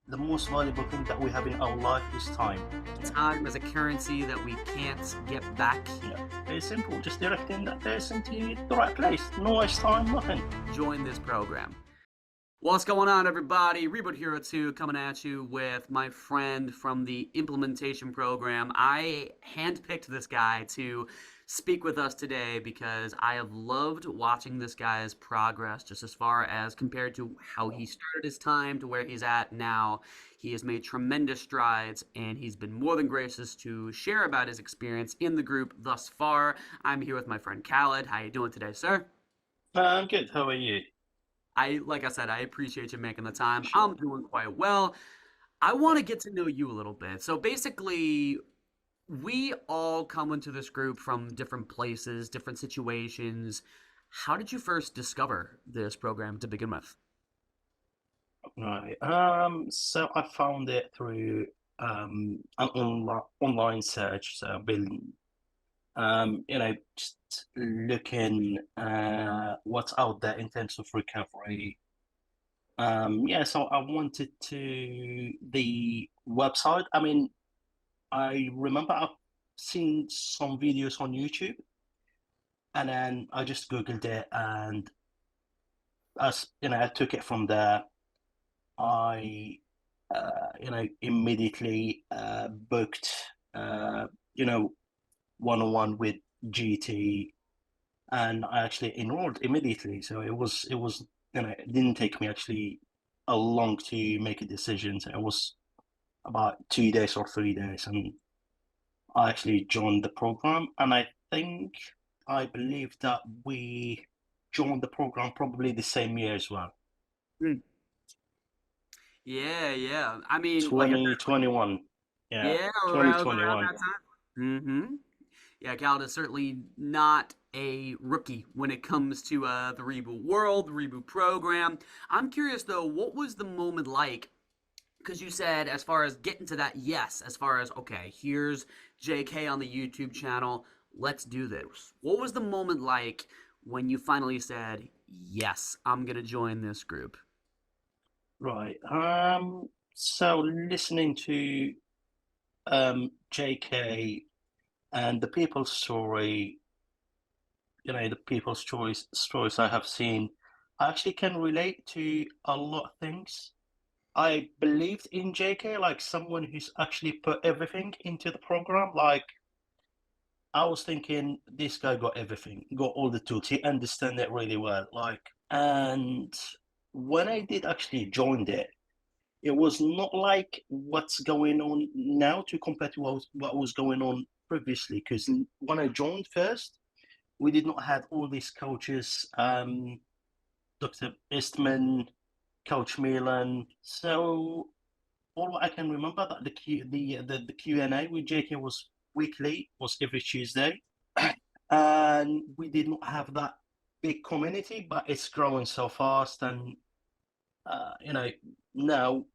the most valuable thing that we have in our life is time. Time is a currency that we can't get back. It's simple, just directing that person to the right place. No waste time, nothing. Join this program. What's going on, everybody? Reboot Hero 2 coming at you with my friend from the implementation program. I handpicked this guy to speak with us today because I have loved watching this guy's progress just as far as compared to how he started his time to where he's at now. He has made tremendous strides and he's been more than gracious to share about his experience in the group thus far. I'm here with my friend Khaled. How you doing today, sir? I'm good, how are you? Like I said, I appreciate you making the time. Sure. I'm doing quite well. I want to get to know you a little bit. So basically, we all come into this group from different places, different situations. How did you first discover this program to begin with? Right. So I found it through an online search. So I've been just looking what's out there in terms of recovery. Yeah, so I wanted to the website. I mean, I remember I've seen some videos on YouTube, and then I just Googled it, and as I took it from there. I, immediately booked, you know, one-on-one with GT, and I actually enrolled immediately. So it was, it didn't take me actually a long to make a decision. So it was about 2 days or 3 days, and I actually joined the program. And I believe that we joined the program probably the same year as well, Hmm. Yeah, yeah. I mean, like I said, 2021. Yeah, yeah, around 2021. that time. Mm-hmm. Yeah, Khaled is certainly not a rookie when it comes to the reboot world, the reboot program. I'm curious though, what was the moment like? Because you said, as far as getting to that, yes, as far as, okay, here's JK on the YouTube channel, let's do this. What was the moment like when you finally said, yes, I'm going to join this group? Right. So listening to JK and the people's story, the people's choice stories I have seen, I actually can relate to a lot of things. I believed in JK like someone who's actually put everything into the program. Like I was thinking this guy got everything, got all the tools, he understand it really well. And when I did actually join it was not like what's going on now to compare to what was going on previously. Because when I joined first, we did not have all these coaches, Dr. Eastman, Coach Milan. So all I can remember that the Q&A with JK was weekly, was every Tuesday, and we did not have that big community, but it's growing so fast. And uh, you know now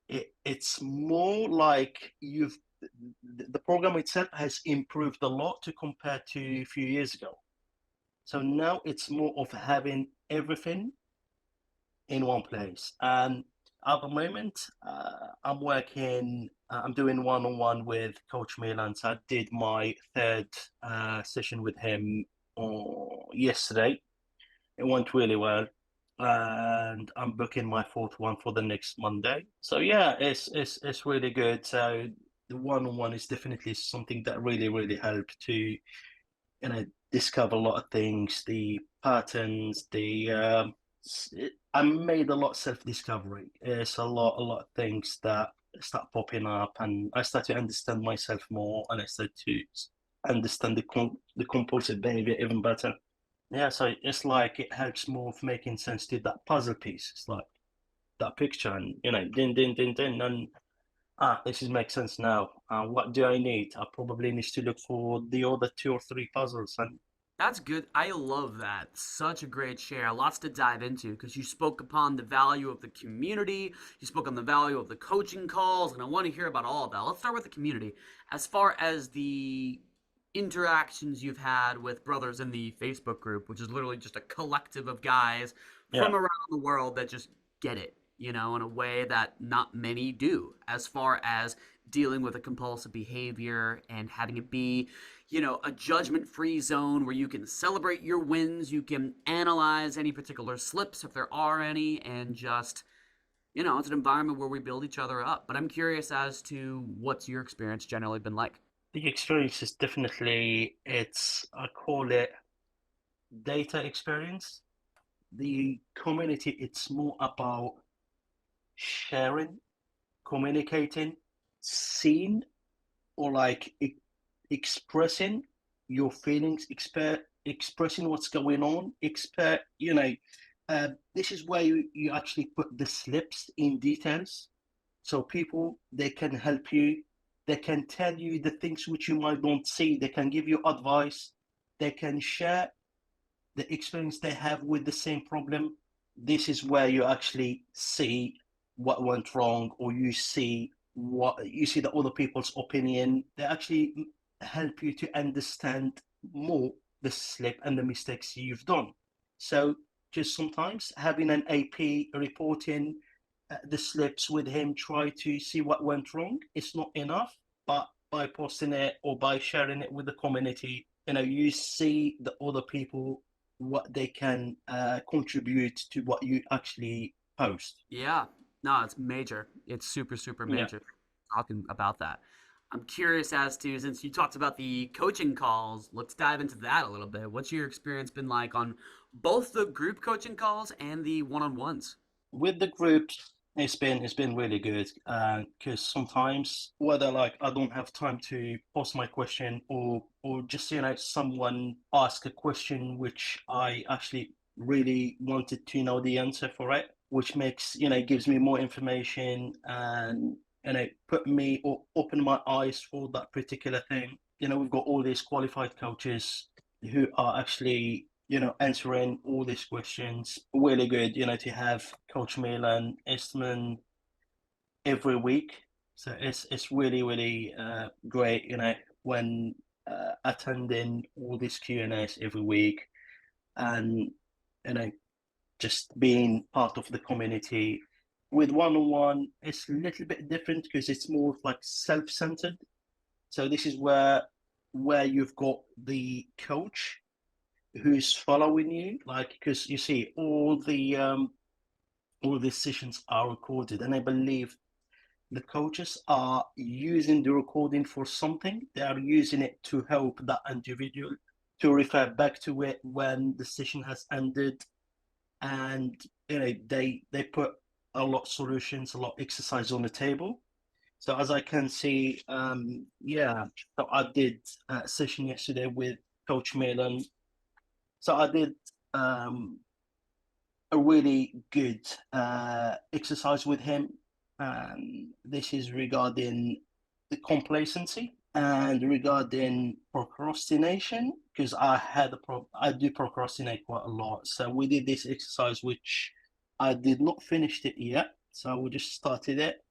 it's more like the program itself has improved a lot to compare to a few years ago. So now it's more of having everything in one place. And at the moment, I'm doing one-on-one with Coach Milan. So I did my third session with him yesterday. It went really well, and I'm booking my fourth one for the next Monday. So yeah, it's really good. So the one-on-one is definitely something that really helped to discover a lot of things, the patterns, I made a lot of self-discovery. It's a lot of things that start popping up, and I start to understand myself more, and I start to understand the compulsive behavior even better. Yeah, so it's like it helps more of making sense to that puzzle piece. It's like that picture, and din, and this is makes sense now. What do I need? I probably need to look for the other two or three puzzles, and That's good. I love that. Such a great share. Lots to dive into because you spoke upon the value of the community. You spoke on the value of the coaching calls, and I want to hear about all of that. Let's start with the community. As far as the interactions you've had with brothers in the Facebook group, which is literally just a collective of guys yeah, from around the world that just get it. in a way that not many do, as far as dealing with a compulsive behavior and having it be, a judgment free zone where you can celebrate your wins, you can analyze any particular slips if there are any, and just, it's an environment where we build each other up. But I'm curious as to what's your experience generally been like. The experience is definitely, I call it data experience. The community, it's more about sharing, communicating, seeing, or like expressing your feelings, expressing what's going on. This is where you actually put the slips in details. So people, they can help you. They can tell you the things which you might not see. They can give you advice. They can share the experience they have with the same problem. This is where you actually see what went wrong, or you see the other people's opinion. They actually help you to understand more the slip and the mistakes you've done. So just sometimes having an AP reporting the slips with him, try to see what went wrong, it's not enough. But by posting it or by sharing it with the community, you see the other people, what they can contribute to what you actually post. Yeah, no, it's major. It's super, super Yeah. major. Talking about that. I'm curious as to, since you talked about the coaching calls, let's dive into that a little bit. What's your experience been like on both the group coaching calls and the one-on-ones? With the groups, it's been really good because sometimes whether like I don't have time to post my question, or just someone ask a question which I actually really wanted to know the answer for it, which makes gives me more information, and put me or open my eyes for that particular thing. We've got all these qualified coaches who are actually answering all these questions. Really good, to have Coach Milan Eastman every week. So it's really really great, when attending all these Q&As every week, and you know just being part of the community. With one-on-one, it's a little bit different because it's more like self-centered. So this is where you've got the coach who's following you, like, because you see all the sessions are recorded, and I believe the coaches are using the recording for something. They are using it to help that individual to refer back to it when the session has ended, and they put a lot of solutions, a lot of exercise on the table. So as I can see, yeah, so I did a session yesterday with Coach Milan. So I did um, a really good exercise with him. This is regarding the complacency and regarding procrastination, because I do procrastinate quite a lot. So we did this exercise, which I did not finish it yet. So we just started it.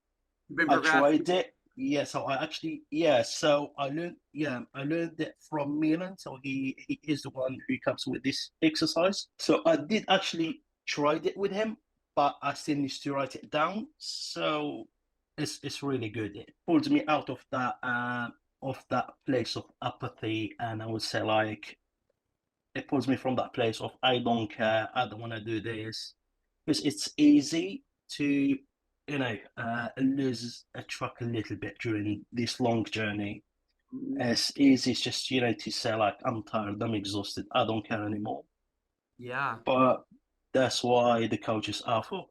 You've been I procrastinating. tried it. Yeah, so I learned it from Milan. So he is the one who comes with this exercise. So I did actually tried it with him, but I still need to write it down. So it's really good. It pulls me out of that place of apathy, and I would say like it pulls me from that place of I don't care, I don't want to do this, because it's easy to lose a track a little bit during this long journey. It's easy, it's just to say like I'm tired, I'm exhausted, I don't care anymore. Yeah, But that's why the coaches are for.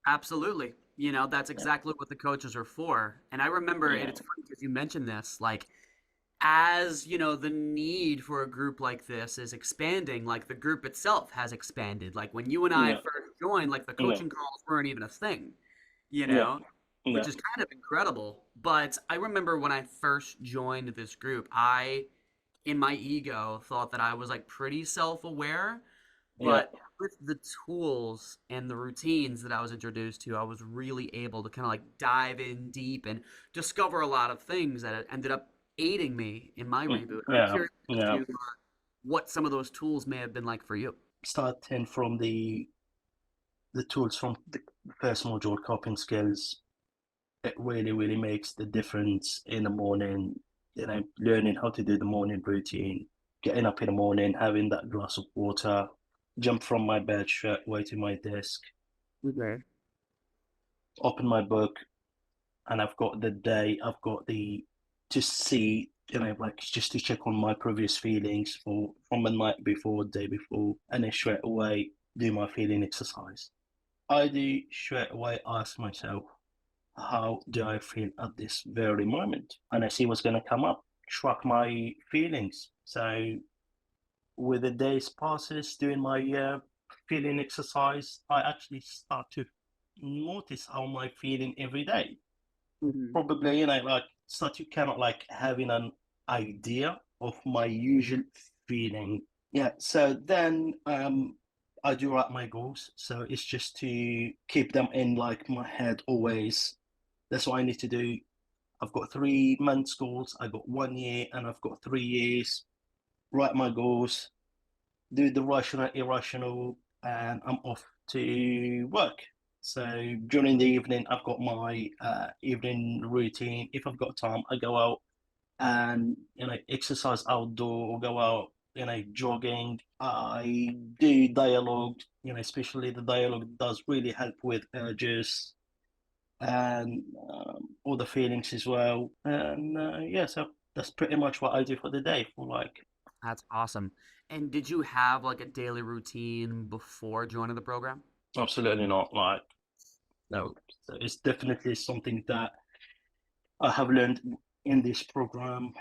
absolutely. That's Yeah, exactly what the coaches are for. And I remember, and yeah, it's funny because you mentioned this, like, as the need for a group like this is expanding, like the group itself has expanded. Like when you and I yeah, first joined, like the yeah, coaching calls weren't even a thing, you yeah, know which yeah, is kind of incredible. But I remember when I first joined this group, I, in my ego, thought that I was like pretty self-aware. yeah, But with the tools and the routines that I was introduced to, I was really able to kind of like dive in deep and discover a lot of things that ended up aiding me in my reboot. I'm yeah, curious as yeah. to what some of those tools may have been like for you. Starting from the tools from first module, coping skills, it really, really makes the difference in the morning. Learning how to do the morning routine, getting up in the morning, having that glass of water, jump from my bed straight away to my desk, Okay. open my book, and I've got the day, I've got the to see, like just to check on my previous feelings for from the night before, day before, and then straight away do my feeling exercise. I do straight away ask myself, how do I feel at this very moment? And I see what's going to come up, track my feelings. So with the days passes doing my feeling exercise, I actually start to notice how am I feeling every day. Mhm. Probably, like start to kind of like having an idea of my usual feeling. Yeah. So then I do write my goals. So it's just to keep them in like my head always. That's what I need to do. I've got 3 months goals, I've got 1 year, and I've got 3 years. Write my goals, do the rational, irrational, and I'm off to work. So during the evening, I've got my evening routine. If I've got time, I go out and exercise outdoor or go out, jogging. I do dialogue. Especially the dialogue does really help with urges and all the feelings as well. And yeah, so that's pretty much what I do for the day. For like, That's awesome. And did you have like a daily routine before joining the program? absolutely not. Like, no, so it's definitely something that I have learned in this program.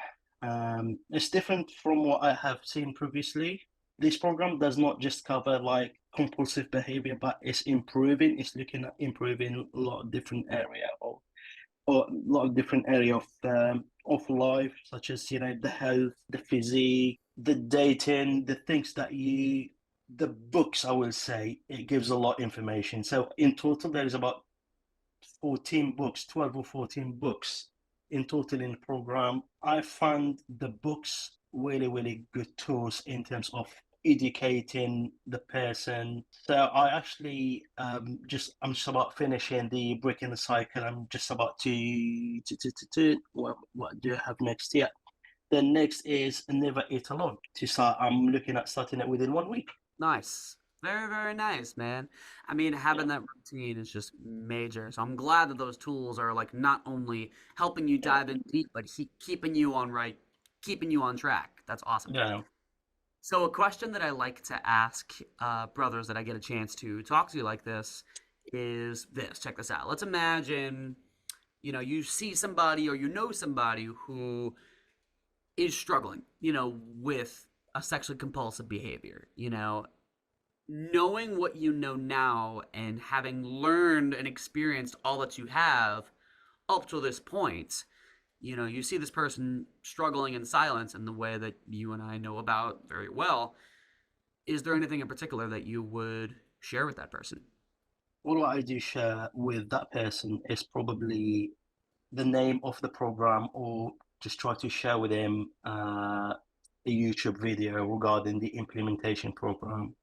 It's different from what I have seen previously. This program does not just cover like compulsive behavior, but it's improving. It's looking at improving a lot of different area of or a lot of different area of life, such as the health, the physique, the dating, the things that the books. I will say it gives a lot of information. So in total, there is about 14 books, 12 or 14 books in total in the program. I found the books really, really good tools in terms of educating the person. So I actually I'm just about finishing the breaking the cycle. I'm just about to what do you have next? Yeah. The next is never eat alone. To start, I'm looking at starting it within 1 week. Nice. Very, very nice, man. I mean, Yeah, having that routine is just major. So I'm glad that those tools are like not only helping you yeah, dive in deep, but keeping you on keeping you on track. That's awesome. yeah. So a question that I like to ask brothers that I get a chance to talk to you like this is this. Check this out. Let's imagine, you see somebody or you know somebody who is struggling, with a sexually compulsive behavior, knowing what you know now and having learned and experienced all that you have up to this point, you see this person struggling in silence in the way that you and I know about very well. Is there anything in particular that you would share with that person? What I do share with that person is probably the name of the program, or just try to share with him a YouTube video regarding the implementation program.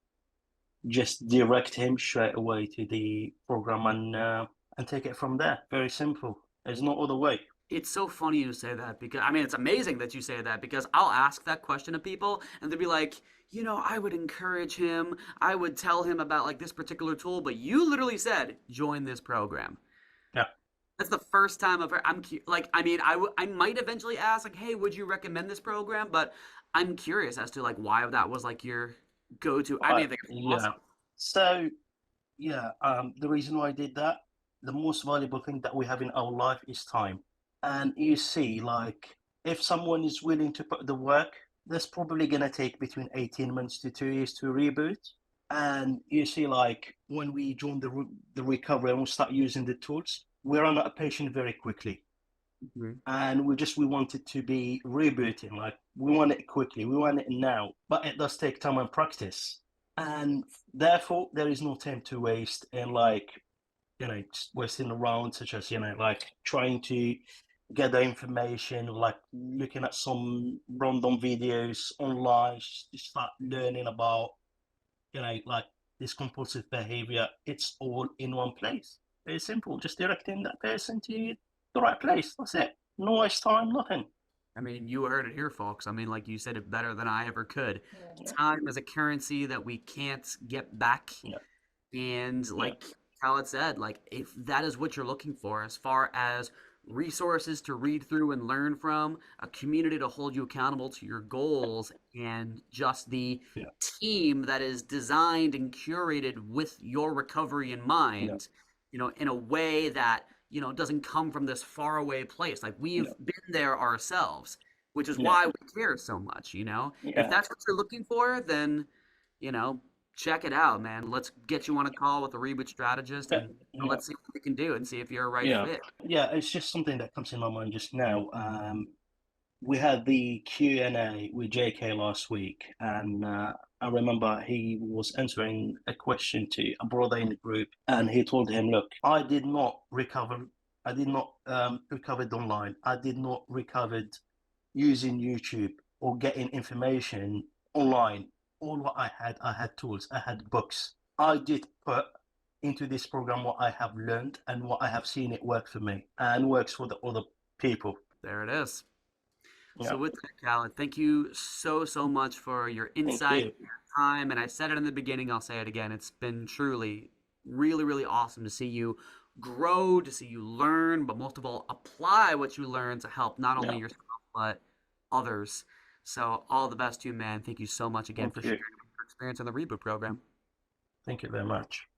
Just direct him straight away to the program and take it from there. Very simple. There's no other way. It's so funny you say that because I mean it's amazing that you say that because I'll ask that question to people and they'll be like, I would encourage him. I would tell him about like this particular tool, but you literally said join this program. Yeah. That's the first time I've heard. Like, I mean, I might eventually ask like, hey, would you recommend this program? But I'm curious as to like why that was like your go-to. I mean, I think it's Yeah. awesome. So yeah, the reason why I did that, the most valuable thing that we have in our life is time. And you see, like, if someone is willing to put the work, that's probably going to take between 18 months to 2 years to reboot. And you see, like, when we join the recovery and we start using the tools, we run out of patience very quickly. Mhm. And we want it to be rebooting, like, we want it quickly, we want it now, but it does take time and practice. And therefore, there is no time to waste in, like, just wasting around, such as like trying to gather information, like looking at some random videos online to start learning about like this compulsive behavior, it's all in one place. Very simple. Just directing that person to the right place. That's it. No waste time, nothing. I mean, you heard it here, folks. I mean, like you said it better than I ever could. Yeah, Time is a currency that we can't get back. yeah, And yeah, like Khaled said, like if that is what you're looking for, as far as resources to read through and learn from, a community to hold you accountable to your goals, and just the yeah, team that is designed and curated with your recovery in yeah, mind, in a way that, doesn't come from this faraway place. Like we've yeah, been there ourselves, which is yeah, why we care so much. If yeah, that's what you're looking for, then, you know, check it out, man. Let's get you on a call with a reboot strategist, yeah, and yeah, let's see what we can do and see if you're a right yeah. fit. Yeah, it's just something that comes in my mind just now. We had the Q&A with JK last week, and I remember he was answering a question to a brother in the group, and he told him, "Look, I did not recover. I did not recovered online. I did not recovered using YouTube or getting information online. All what I had tools, I had books. I did put into this program what I have learned and what I have seen it work for me and works for the other people." There it is. Yeah, So with that, Khaled, thank you so, so much for your thank insight, you. your time. And I said it in the beginning, I'll say it again. It's been truly, really, really awesome to see you grow, to see you learn, but most of all, apply what you learn to help not only Yeah, yourself, but others. So all the best to you, man. Thank you so much again thank for you. sharing your experience on the Reboot program. Thank you very much.